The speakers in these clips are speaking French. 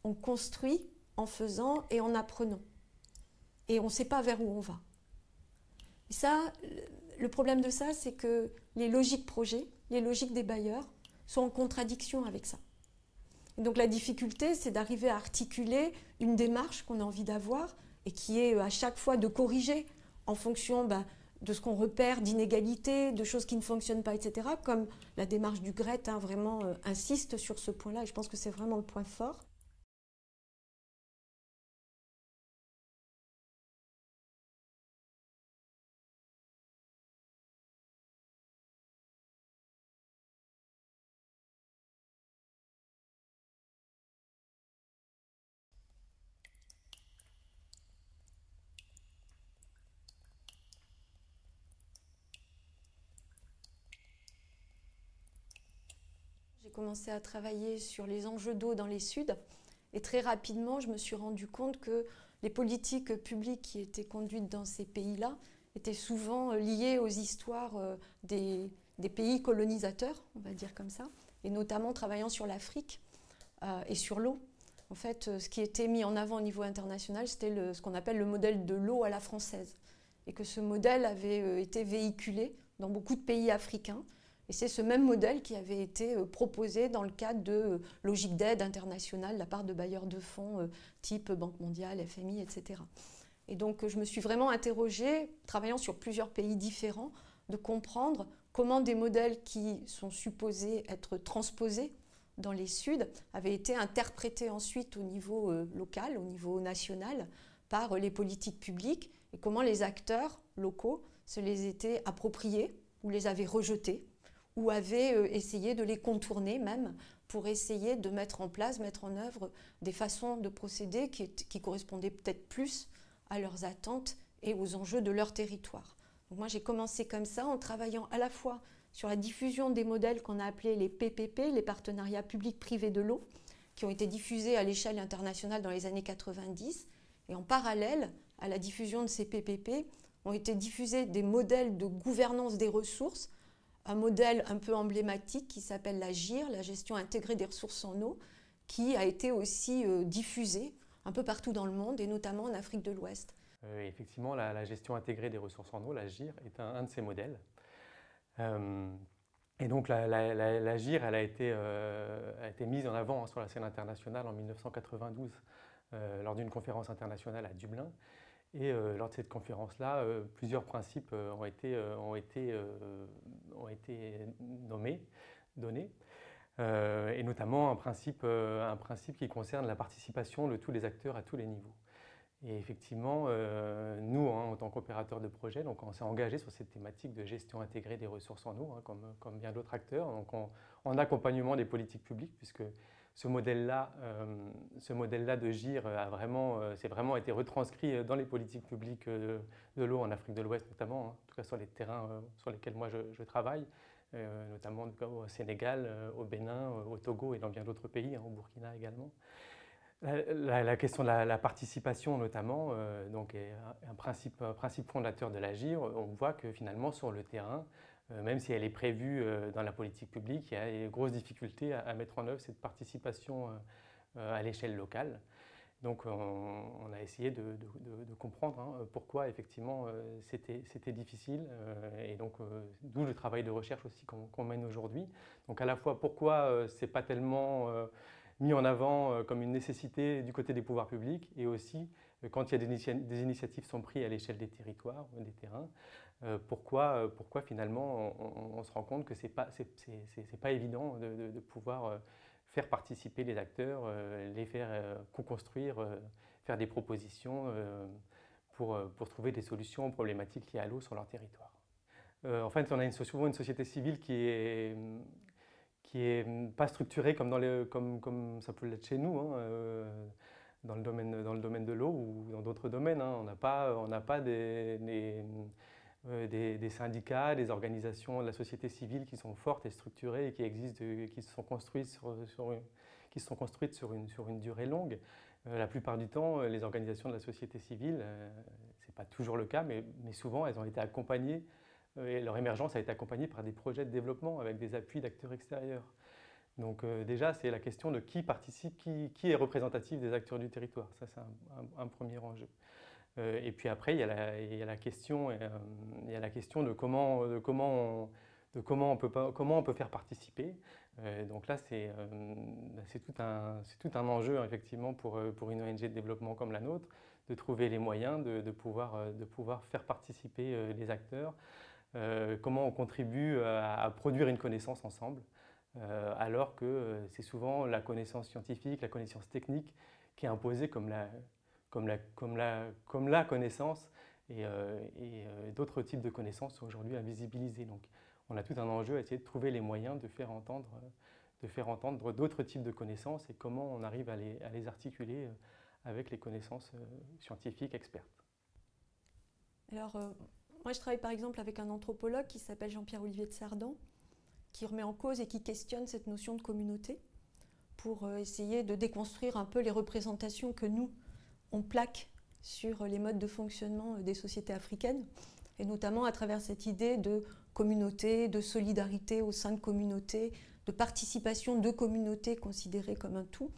on construit en faisant et en apprenant. Et on ne sait pas vers où on va. Et ça, le problème de ça, c'est que les logiques projets, les logiques des bailleurs sont en contradiction avec ça. Et donc la difficulté, c'est d'arriver à articuler une démarche qu'on a envie d'avoir et qui est à chaque fois de corriger en fonction de ce qu'on repère d'inégalités, de choses qui ne fonctionnent pas, etc. Comme la démarche du GRET vraiment insiste sur ce point-là, et je pense que c'est vraiment le point fort. J'ai commencé à travailler sur les enjeux d'eau dans les Suds et très rapidement, je me suis rendu compte que les politiques publiques qui étaient conduites dans ces pays-là étaient souvent liées aux histoires des pays colonisateurs, on va dire comme ça, et notamment travaillant sur l'Afrique et sur l'eau. En fait, ce qui était mis en avant au niveau international, c'était ce qu'on appelle le modèle de l'eau à la française. Et que ce modèle avait été véhiculé dans beaucoup de pays africains. Et c'est ce même modèle qui avait été proposé dans le cadre de logiques d'aide internationale de la part de bailleurs de fonds type Banque mondiale, FMI, etc. Et donc je me suis vraiment interrogée, travaillant sur plusieurs pays différents, de comprendre comment des modèles qui sont supposés être transposés dans les Suds avaient été interprétés ensuite au niveau local, au niveau national, par les politiques publiques, et comment les acteurs locaux se les étaient appropriés ou les avaient rejetés, ou avaient essayé de les contourner même pour essayer de mettre en place, mettre en œuvre des façons de procéder qui correspondaient peut-être plus à leurs attentes et aux enjeux de leur territoire. Donc moi j'ai commencé comme ça en travaillant à la fois sur la diffusion des modèles qu'on a appelés les PPP, les partenariats publics-privés de l'eau, qui ont été diffusés à l'échelle internationale dans les années 90, et en parallèle à la diffusion de ces PPP ont été diffusés des modèles de gouvernance des ressources, un modèle un peu emblématique qui s'appelle la GIR, la gestion intégrée des ressources en eau, qui a été aussi diffusé un peu partout dans le monde et notamment en Afrique de l'Ouest. Effectivement, la gestion intégrée des ressources en eau, la GIR, est un de ces modèles. Et donc la GIR, elle a été mise en avant sur la scène internationale en 1992 lors d'une conférence internationale à Dublin. Et lors de cette conférence-là, plusieurs principes ont été donnés, et notamment un principe qui concerne la participation de tous les acteurs à tous les niveaux. Et effectivement, nous, en tant qu'opérateurs de projet, donc on s'est engagé sur cette thématique de gestion intégrée des ressources en eau, comme bien d'autres acteurs, donc en accompagnement des politiques publiques, puisque ce modèle-là de GIR s'est vraiment été retranscrit dans les politiques publiques de l'eau en Afrique de l'Ouest notamment, en tout cas sur les terrains sur lesquels moi je travaille, notamment au Sénégal, au Bénin, au Togo et dans bien d'autres pays, au Burkina également. La question de la participation notamment donc est un principe fondateur de la GIR. On voit que finalement sur le terrain, même si elle est prévue dans la politique publique, il y a une grosse difficulté à mettre en œuvre cette participation à l'échelle locale. Donc on a essayé de comprendre pourquoi effectivement c'était difficile, et donc d'où le travail de recherche aussi qu'on mène aujourd'hui. Donc à la fois pourquoi c'est pas tellement mis en avant comme une nécessité du côté des pouvoirs publics, et aussi quand il y a des initiatives sont prises à l'échelle des territoires, des terrains, pourquoi finalement on se rend compte que c'est pas évident de pouvoir faire participer les acteurs, les faire co-construire, faire des propositions pour trouver des solutions aux problématiques liées à l'eau sur leur territoire. En fait, on a souvent une société civile qui est pas structurée comme ça peut l'être chez nous, dans le domaine de l'eau ou dans d'autres domaines. On n'a pas des syndicats, des organisations de la société civile qui sont fortes et structurées et qui existent, qui se sont construites sur une durée longue. La plupart du temps, les organisations de la société civile, ce n'est pas toujours le cas, mais souvent elles ont été accompagnées, et leur émergence a été accompagnée par des projets de développement avec des appuis d'acteurs extérieurs. Donc déjà, c'est la question de qui participe, qui est représentatif des acteurs du territoire. Ça, c'est un premier enjeu. Et puis après, il y a la question de comment on peut faire participer. Donc là, c'est tout un enjeu, effectivement, pour une ONG de développement comme la nôtre, de trouver les moyens de pouvoir faire participer les acteurs. Comment on contribue à produire une connaissance ensemble, alors que c'est souvent la connaissance scientifique, la connaissance technique qui est imposée comme la connaissance, et d'autres types de connaissances sont aujourd'hui invisibilisées. Donc on a tout un enjeu à essayer de trouver les moyens de faire entendre d'autres types de connaissances et comment on arrive à les articuler avec les connaissances scientifiques expertes. Alors, moi je travaille par exemple avec un anthropologue qui s'appelle Jean-Pierre-Olivier de Sardan, qui remet en cause et qui questionne cette notion de communauté pour essayer de déconstruire un peu les représentations que nous, on plaque sur les modes de fonctionnement des sociétés africaines, et notamment à travers cette idée de communauté, de solidarité au sein de communautés, de participation de communautés considérées comme un tout,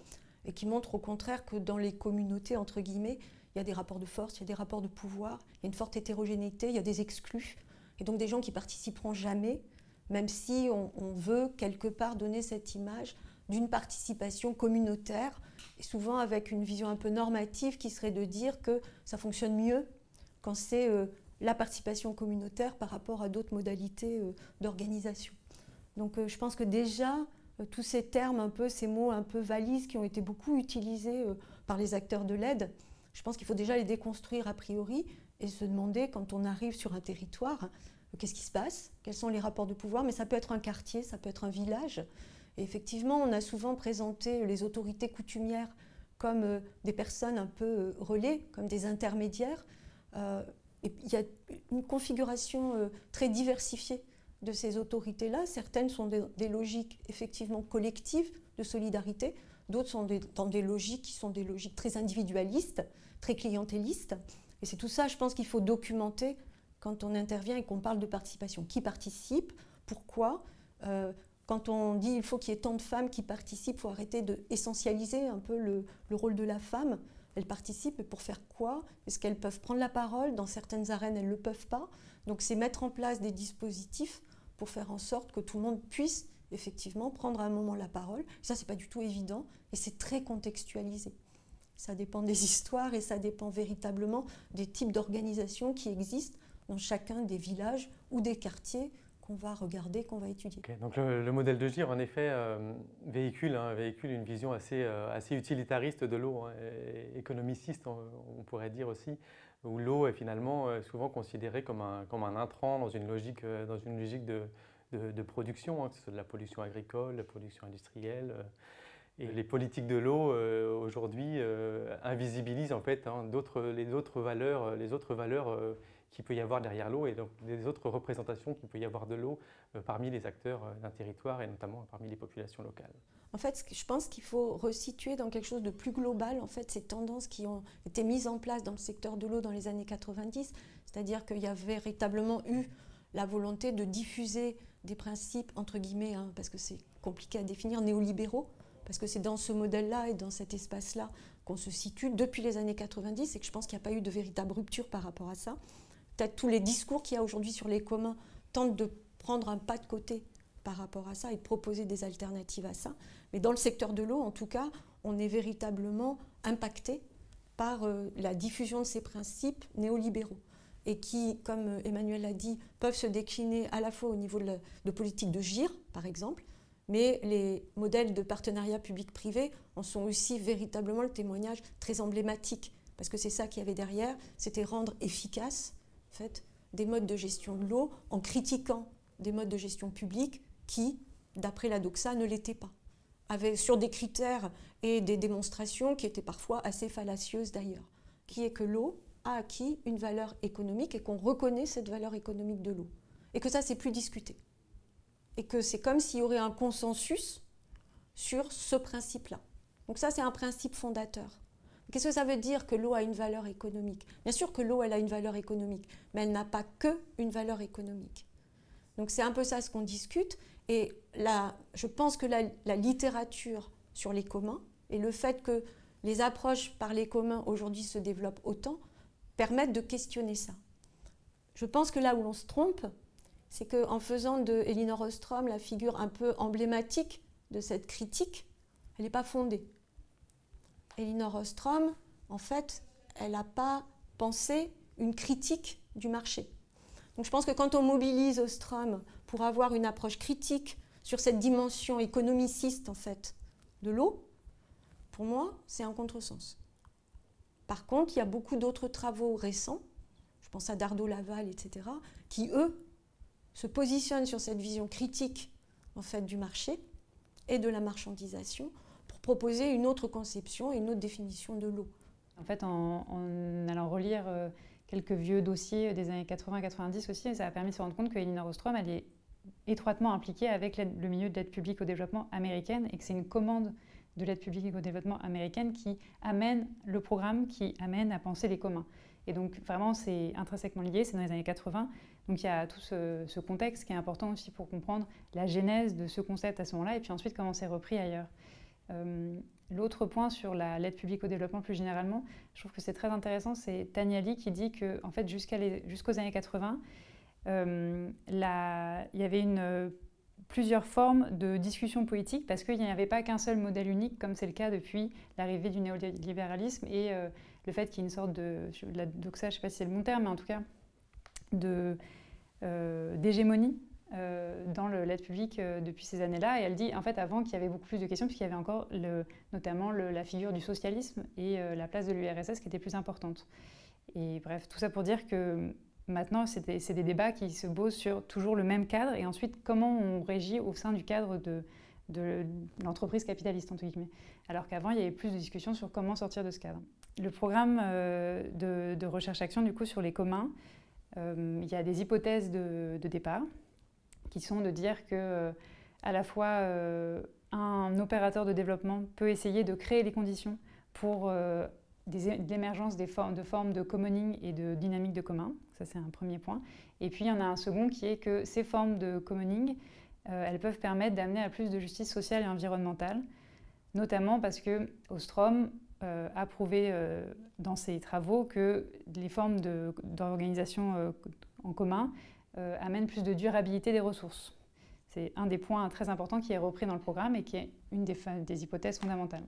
et qui montre au contraire que dans les communautés, entre guillemets, il y a des rapports de force, il y a des rapports de pouvoir, il y a une forte hétérogénéité, il y a des exclus, et donc des gens qui participeront jamais, même si on veut quelque part donner cette image d'une participation communautaire, et souvent avec une vision un peu normative qui serait de dire que ça fonctionne mieux quand c'est la participation communautaire par rapport à d'autres modalités d'organisation. Donc je pense que déjà, tous ces termes, un peu, ces mots un peu valises qui ont été beaucoup utilisés par les acteurs de l'aide, je pense qu'il faut déjà les déconstruire a priori et se demander, quand on arrive sur un territoire, qu'est-ce qui se passe, quels sont les rapports de pouvoir, mais ça peut être un quartier, ça peut être un village. Et effectivement, on a souvent présenté les autorités coutumières comme des personnes un peu relais, comme des intermédiaires. Et il y a une configuration très diversifiée de ces autorités-là. Certaines sont des logiques effectivement collectives de solidarité, d'autres sont dans des logiques qui sont des logiques très individualistes, très clientélistes. Et c'est tout ça, je pense, qu'il faut documenter quand on intervient et qu'on parle de participation. Qui participe? Pourquoi? Quand on dit qu'il faut qu'il y ait tant de femmes qui participent, il faut arrêter d'essentialiser un peu le rôle de la femme. Elles participent, mais pour faire quoi? Est-ce qu'elles peuvent prendre la parole? Dans certaines arènes, elles ne le peuvent pas. Donc c'est mettre en place des dispositifs pour faire en sorte que tout le monde puisse effectivement prendre à un moment la parole. Et ça, c'est pas du tout évident et c'est très contextualisé. Ça dépend des histoires et ça dépend véritablement des types d'organisations qui existent dans chacun des villages ou des quartiers qu'on va regarder, qu'on va étudier. Okay, donc le modèle de GIR, en effet, véhicule une vision assez utilitariste de l'eau, économiciste, on pourrait dire aussi, où l'eau est finalement souvent considérée comme un intrant dans une logique de production, que ce soit de la pollution agricole, de la pollution industrielle. Et les politiques de l'eau aujourd'hui invisibilisent en fait les autres valeurs qu'il peut y avoir derrière l'eau et donc les autres représentations qu'il peut y avoir de l'eau parmi les acteurs d'un territoire et notamment parmi les populations locales. En fait, je pense qu'il faut resituer dans quelque chose de plus global en fait, ces tendances qui ont été mises en place dans le secteur de l'eau dans les années 90, c'est-à-dire qu'il y a véritablement eu la volonté de diffuser des principes, entre guillemets, parce que c'est compliqué à définir, néolibéraux, parce que c'est dans ce modèle-là et dans cet espace-là qu'on se situe depuis les années 90 et que je pense qu'il n'y a pas eu de véritable rupture par rapport à ça. Peut-être tous les discours qu'il y a aujourd'hui sur les communs tentent de prendre un pas de côté par rapport à ça et de proposer des alternatives à ça. Mais dans le secteur de l'eau, en tout cas, on est véritablement impacté par la diffusion de ces principes néolibéraux et qui, comme Emmanuel l'a dit, peuvent se décliner à la fois au niveau de politique de GIR, par exemple, mais les modèles de partenariat public-privé en sont aussi véritablement le témoignage très emblématique, parce que c'est ça qu'il y avait derrière, c'était rendre efficace en fait, des modes de gestion de l'eau en critiquant des modes de gestion publique qui, d'après la Doxa, ne l'étaient pas, sur des critères et des démonstrations qui étaient parfois assez fallacieuses d'ailleurs, qui est que l'eau a acquis une valeur économique et qu'on reconnaît cette valeur économique de l'eau, et que ça, c'est plus discuté. Et que c'est comme s'il y aurait un consensus sur ce principe-là. Donc ça, c'est un principe fondateur. Qu'est-ce que ça veut dire que l'eau a une valeur économique? Bien sûr que l'eau, elle a une valeur économique, mais elle n'a pas que une valeur économique. Donc c'est un peu ça ce qu'on discute. Et là, je pense que la littérature sur les communs et le fait que les approches par les communs aujourd'hui se développent autant permettent de questionner ça. Je pense que là où on se trompe, c'est qu'en faisant de Elinor Ostrom la figure un peu emblématique de cette critique, elle n'est pas fondée. Elinor Ostrom, en fait, elle n'a pas pensé une critique du marché. Donc je pense que quand on mobilise Ostrom pour avoir une approche critique sur cette dimension économiciste en fait, de l'eau, pour moi, c'est un contresens. Par contre, il y a beaucoup d'autres travaux récents, je pense à Dardot-Laval, etc., qui, eux, se positionnent sur cette vision critique en fait, du marché et de la marchandisation pour proposer une autre conception et une autre définition de l'eau. En fait, en allant relire quelques vieux dossiers des années 80-90 aussi, ça a permis de se rendre compte que Elinor Ostrom, elle est étroitement impliquée avec le milieu de l'aide publique au développement américaine et que c'est une commande de l'aide publique au développement américaine qui amène le programme, qui amène à penser les communs. Et donc vraiment, c'est intrinsèquement lié, c'est dans les années 80. Donc il y a tout ce contexte qui est important aussi pour comprendre la genèse de ce concept à ce moment-là et puis ensuite comment c'est repris ailleurs. L'autre point sur l'aide publique au développement plus généralement, je trouve que c'est très intéressant, c'est Tania Lee qui dit que en fait, jusqu'aux années 80, il y avait plusieurs formes de discussion politique parce qu'il n'y avait pas qu'un seul modèle unique comme c'est le cas depuis l'arrivée du néolibéralisme et le fait qu'il y ait une sorte la doxa, je ne sais pas si c'est le bon terme, mais en tout cas d'hégémonie dans l'aide publique depuis ces années-là. Et elle dit, en fait, avant qu'il y avait beaucoup plus de questions, puisqu'il y avait encore notamment la figure du socialisme et la place de l'URSS qui était plus importante. Et bref, tout ça pour dire que maintenant, c'est des débats qui se posent sur toujours le même cadre et ensuite comment on régit au sein du cadre de l'entreprise capitaliste, entre guillemets. Alors qu'avant, il y avait plus de discussions sur comment sortir de ce cadre. Le programme de recherche-action, du coup, sur les communs, il y a des hypothèses de départ qui sont de dire que à la fois un opérateur de développement peut essayer de créer les conditions pour l'émergence de formes de commoning et de dynamique de commun. Ça, c'est un premier point. Et puis, il y en a un second qui est que ces formes de commoning, elles peuvent permettre d'amener à plus de justice sociale et environnementale, notamment parce que Ostrom a prouvé dans ses travaux que les formes d'organisation en commun amènent plus de durabilité des ressources. C'est un des points très importants qui est repris dans le programme et qui est une des hypothèses fondamentales.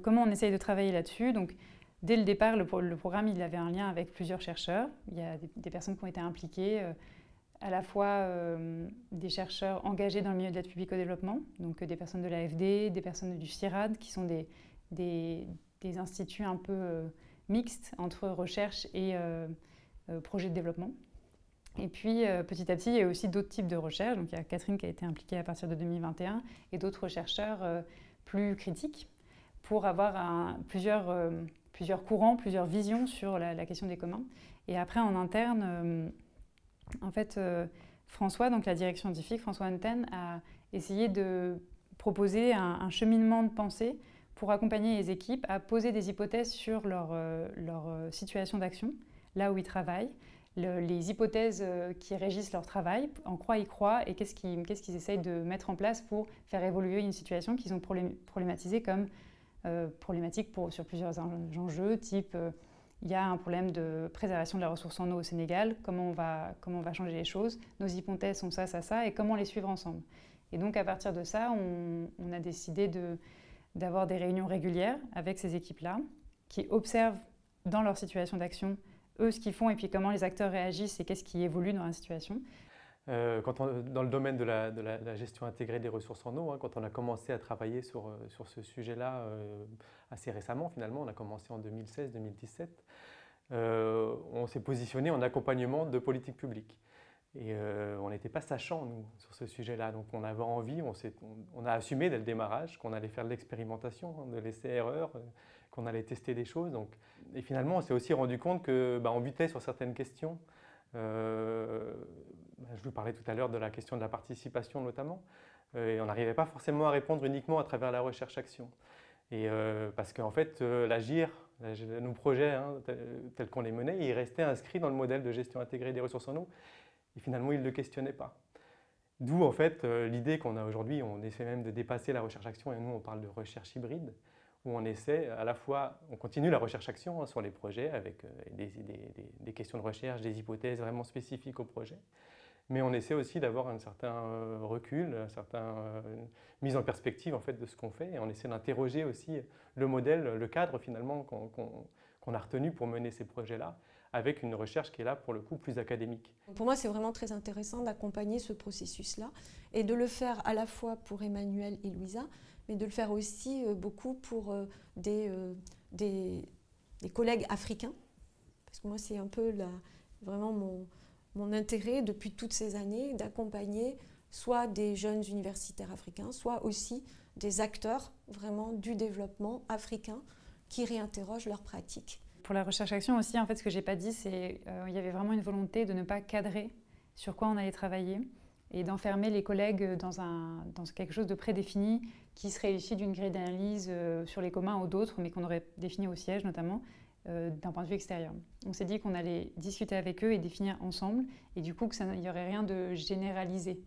Comment on essaye de travailler là-dessus? Donc, dès le départ, le programme il avait un lien avec plusieurs chercheurs. Il y a des personnes qui ont été impliquées, à la fois des chercheurs engagés dans le milieu de l'aide publique au développement, donc des personnes de l'AFD, des personnes du CIRAD, qui sont des instituts un peu mixtes entre recherche et projet de développement. Et puis, petit à petit, il y a aussi d'autres types de recherche. Donc, il y a Catherine qui a été impliquée à partir de 2021 et d'autres chercheurs plus critiques pour avoir plusieurs courants, plusieurs visions sur la question des communs. Et après, en interne, en fait, François, donc la direction scientifique, François Hunten, a essayé de proposer un cheminement de pensée pour accompagner les équipes à poser des hypothèses sur leur situation d'action, là où ils travaillent, les hypothèses qui régissent leur travail, en quoi ils croient et qu'est-ce qu'ils essayent de mettre en place pour faire évoluer une situation qu'ils ont problématisée comme problématique sur plusieurs enjeux, type il y a un problème de préservation de la ressource en eau au Sénégal, comment on va changer les choses, nos hypothèses sont ça, et comment les suivre ensemble. Et donc à partir de ça, on a décidé d'avoir des réunions régulières avec ces équipes-là, qui observent dans leur situation d'action, eux, ce qu'ils font, et puis comment les acteurs réagissent et qu'est-ce qui évolue dans la situation. Dans le domaine de la gestion intégrée des ressources en eau, quand on a commencé à travailler sur ce sujet-là assez récemment, finalement, on a commencé en 2016-2017, on s'est positionné en accompagnement de politique publique. Et on n'était pas sachants, nous, sur ce sujet-là. Donc on avait envie, on a assumé dès le démarrage qu'on allait faire de l'expérimentation, de l'essai-erreur, qu'on allait tester des choses. Et finalement, on s'est aussi rendu compte qu'on butait sur certaines questions. Je vous parlais tout à l'heure de la question de la participation notamment, et on n'arrivait pas forcément à répondre uniquement à travers la recherche-action. Et parce qu'en fait, l'Agir, nos projets tels qu'on les menait, ils restaient inscrits dans le modèle de gestion intégrée des ressources en eau. Et finalement, ils ne le questionnaient pas. D'où en fait l'idée qu'on a aujourd'hui, on essaie même de dépasser la recherche-action, et nous on parle de recherche hybride, où on essaie à la fois, on continue la recherche-action sur les projets avec des questions de recherche, des hypothèses vraiment spécifiques au projet, mais on essaie aussi d'avoir un certain recul, une mise en perspective en fait, de ce qu'on fait, et on essaie d'interroger aussi le modèle, le cadre finalement qu'on a retenu pour mener ces projets-là, avec une recherche qui est là pour le coup plus académique. Pour moi, c'est vraiment très intéressant d'accompagner ce processus-là et de le faire à la fois pour Emmanuel et Louisa, mais de le faire aussi beaucoup pour des collègues africains. Parce que moi, c'est un peu vraiment mon intérêt depuis toutes ces années d'accompagner soit des jeunes universitaires africains, soit aussi des acteurs vraiment du développement africain qui réinterrogent leurs pratiques. Pour la recherche-action aussi, en fait, ce que je n'ai pas dit, c'est qu'il y avait vraiment une volonté de ne pas cadrer sur quoi on allait travailler et d'enfermer les collègues dans quelque chose de prédéfini qui serait issu d'une grille d'analyse sur les communs ou d'autres, mais qu'on aurait défini au siège notamment, d'un point de vue extérieur. On s'est dit qu'on allait discuter avec eux et définir ensemble, et du coup qu'il n'y aurait rien de généralisé.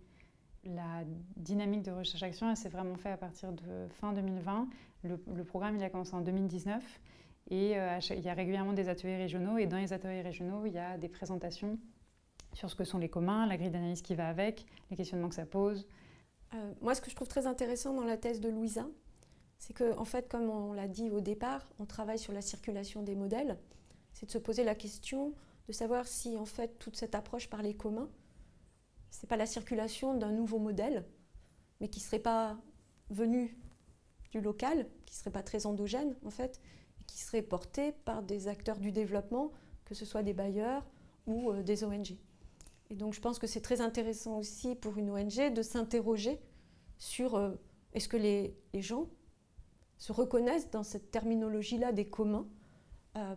La dynamique de recherche-action, elle s'est vraiment faite à partir de fin 2020. Le programme, il a commencé en 2019. Et il y a régulièrement des ateliers régionaux, et dans les ateliers régionaux, il y a des présentations sur ce que sont les communs, la grille d'analyse qui va avec, les questionnements que ça pose. Moi, ce que je trouve très intéressant dans la thèse de Louisa, c'est que, en fait, comme on l'a dit au départ, on travaille sur la circulation des modèles. C'est de se poser la question de savoir si, en fait, toute cette approche par les communs, ce n'est pas la circulation d'un nouveau modèle, mais qui ne serait pas venu du local, qui ne serait pas très endogène, en fait, qui serait porté par des acteurs du développement, que ce soit des bailleurs ou des ONG. Et donc je pense que c'est très intéressant aussi pour une ONG de s'interroger sur est-ce que les gens se reconnaissent dans cette terminologie-là des communs.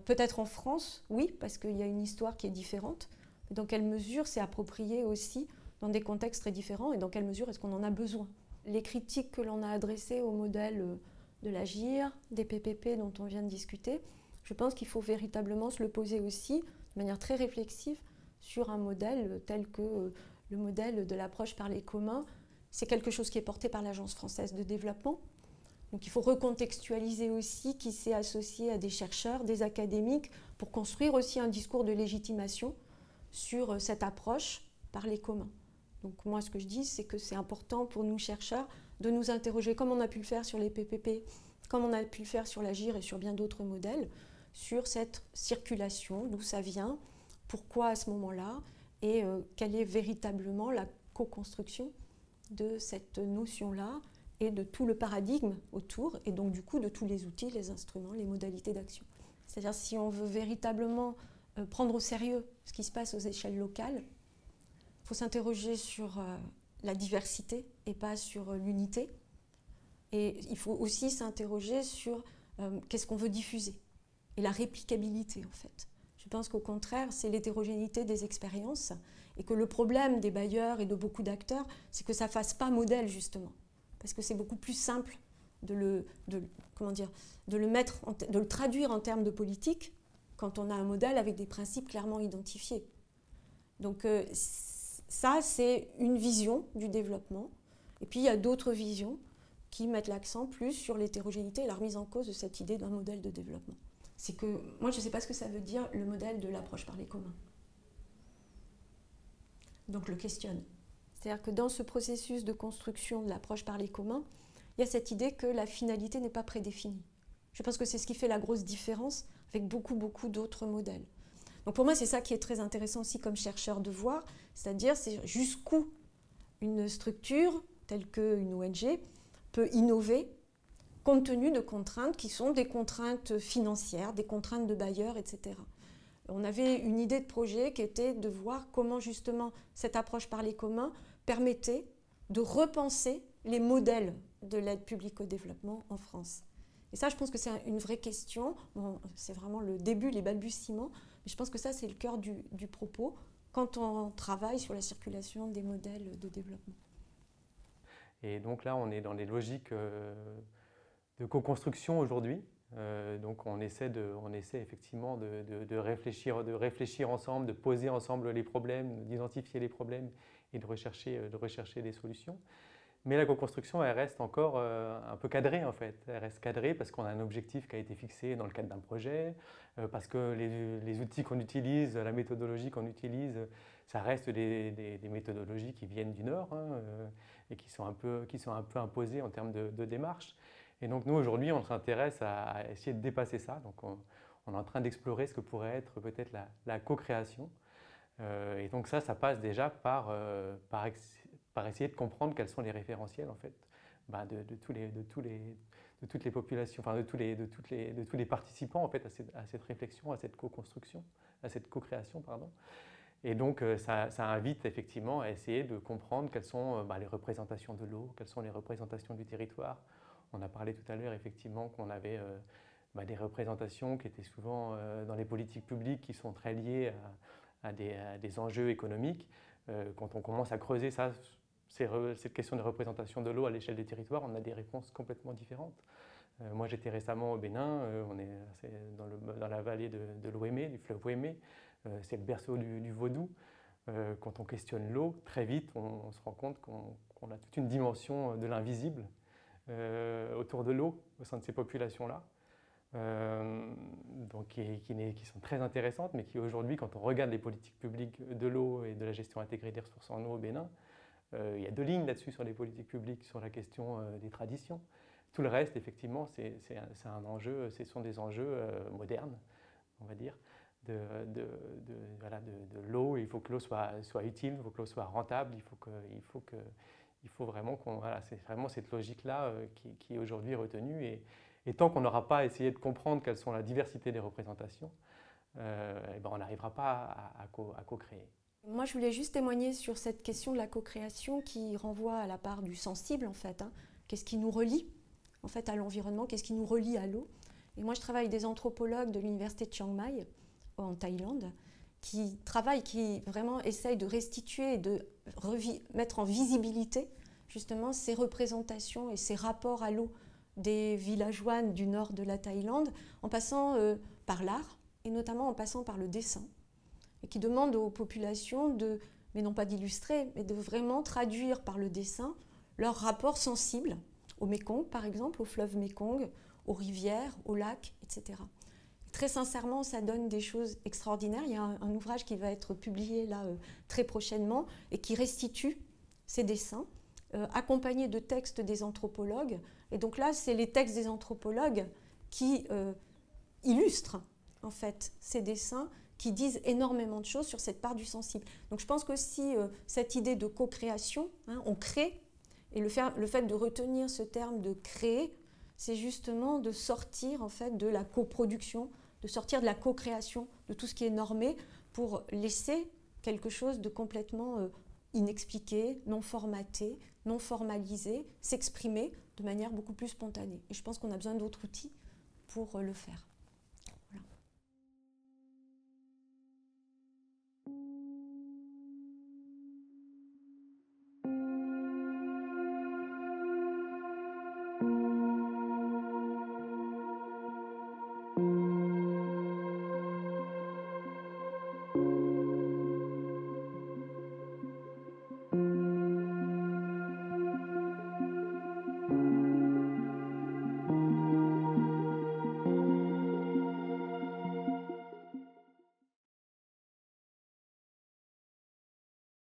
Peut-être en France, oui, parce qu'il y a une histoire qui est différente, mais dans quelle mesure c'est approprié aussi dans des contextes très différents, et dans quelle mesure est-ce qu'on en a besoin. Les critiques que l'on a adressées au modèle de l'AGIR, des PPP dont on vient de discuter, je pense qu'il faut véritablement se le poser aussi de manière très réflexive sur un modèle tel que le modèle de l'approche par les communs. C'est quelque chose qui est porté par l'Agence française de développement. Donc il faut recontextualiser aussi qui s'est associé à des chercheurs, des académiques, pour construire aussi un discours de légitimation sur cette approche par les communs. Donc moi, ce que je dis, c'est que c'est important pour nous chercheurs de nous interroger, comme on a pu le faire sur les PPP, comme on a pu le faire sur l'AGIR et sur bien d'autres modèles, sur cette circulation, d'où ça vient, pourquoi à ce moment-là, et quelle est véritablement la co-construction de cette notion-là et de tout le paradigme autour, et donc du coup de tous les outils, les instruments, les modalités d'action. C'est-à-dire si on veut véritablement prendre au sérieux ce qui se passe aux échelles locales, il faut s'interroger sur la diversité et pas sur l'unité. Et il faut aussi s'interroger sur qu'est-ce qu'on veut diffuser et la réplicabilité en fait. Je pense qu'au contraire, c'est l'hétérogénéité des expériences et que le problème des bailleurs et de beaucoup d'acteurs, c'est que ça ne fasse pas modèle justement. Parce que c'est beaucoup plus simple de le traduire en termes de politique quand on a un modèle avec des principes clairement identifiés. Donc ça, c'est une vision du développement. Et puis, il y a d'autres visions qui mettent l'accent plus sur l'hétérogénéité et la remise en cause de cette idée d'un modèle de développement. C'est que, moi, je ne sais pas ce que ça veut dire, le modèle de l'approche par les communs. Donc, je le questionne. C'est-à-dire que dans ce processus de construction de l'approche par les communs, il y a cette idée que la finalité n'est pas prédéfinie. Je pense que c'est ce qui fait la grosse différence avec beaucoup d'autres modèles. Donc pour moi, c'est ça qui est très intéressant aussi comme chercheur de voir, c'est-à-dire c'est jusqu'où une structure telle qu'une ONG peut innover compte tenu de contraintes qui sont des contraintes financières, des contraintes de bailleurs, etc. On avait une idée de projet qui était de voir comment justement cette approche par les communs permettait de repenser les modèles de l'aide publique au développement en France. Et ça, je pense que c'est une vraie question. Bon, c'est vraiment le début, les balbutiements. Mais je pense que ça, c'est le cœur du propos quand on travaille sur la circulation des modèles de développement. Et donc là, on est dans des logiques de co-construction aujourd'hui. Donc on essaie effectivement de réfléchir ensemble, de poser ensemble les problèmes, d'identifier les problèmes et de rechercher des solutions. Mais la co-construction, elle reste encore un peu cadrée en fait. Elle reste cadrée parce qu'on a un objectif qui a été fixé dans le cadre d'un projet, parce que les outils qu'on utilise, la méthodologie qu'on utilise, ça reste des méthodologies qui viennent du Nord et qui sont un peu imposées en termes de démarche. Et donc nous aujourd'hui, on s'intéresse à essayer de dépasser ça. Donc on est en train d'explorer ce que pourrait être peut-être la co-création. Et donc ça passe déjà par essayer de comprendre quels sont les référentiels en fait, de toutes les populations, enfin de tous les participants en fait à cette réflexion, à cette co-construction, à cette co-création, pardon. Et donc ça invite effectivement à essayer de comprendre quelles sont les représentations de l'eau, quelles sont les représentations du territoire. On a parlé tout à l'heure effectivement qu'on avait des représentations qui étaient souvent dans les politiques publiques qui sont très liées à des enjeux économiques. Quand on commence à creuser cette question de représentation de l'eau à l'échelle des territoires, on a des réponses complètement différentes. Moi, j'étais récemment au Bénin, on est dans la vallée de l'Ouémé, du fleuve Ouémé. C'est le berceau du vaudou. Quand on questionne l'eau, très vite, on se rend compte qu'on a toute une dimension de l'invisible autour de l'eau, au sein de ces populations-là. Donc qui sont très intéressantes, mais qui aujourd'hui, quand on regarde les politiques publiques de l'eau et de la gestion intégrée des ressources en eau au Bénin, il y a 2 lignes là-dessus sur les politiques publiques, sur la question des traditions. Tout le reste, effectivement, c'est un enjeu, ce sont des enjeux modernes, on va dire, de l'eau. Il faut que l'eau soit utile, il faut que l'eau soit rentable, il faut vraiment c'est vraiment cette logique-là qui est aujourd'hui retenue. Et tant qu'on n'aura pas essayé de comprendre quelles sont la diversité des représentations, on n'arrivera pas à co-créer. Moi, je voulais juste témoigner sur cette question de la co-création qui renvoie à la part du sensible, en fait. Qu'est-ce qui nous relie, en fait, à l'environnement? Qu'est-ce qui nous relie à l'eau? Et moi, je travaille avec des anthropologues de l'université de Chiang Mai, en Thaïlande, qui vraiment essayent de restituer et de mettre en visibilité, justement, ces représentations et ces rapports à l'eau des villageoines du nord de la Thaïlande, en passant par l'art, et notamment en passant par le dessin, et qui demandent aux populations mais non pas d'illustrer, mais de vraiment traduire par le dessin leur rapport sensible au Mékong, par exemple, au fleuve Mékong, aux rivières, aux lacs, etc. Et très sincèrement, ça donne des choses extraordinaires. Il y a un ouvrage qui va être publié là très prochainement et qui restitue ces dessins, accompagnés de textes des anthropologues. Et donc là, c'est les textes des anthropologues qui illustrent en fait ces dessins, qui disent énormément de choses sur cette part du sensible. Donc je pense qu'aussi cette idée de co-création, on crée, et le fait de retenir ce terme de créer, c'est justement de sortir en fait de la coproduction, de sortir de la co-création, de tout ce qui est normé, pour laisser quelque chose de complètement inexpliqué, non formaté, non formalisé, s'exprimer de manière beaucoup plus spontanée. Et je pense qu'on a besoin d'autres outils pour le faire.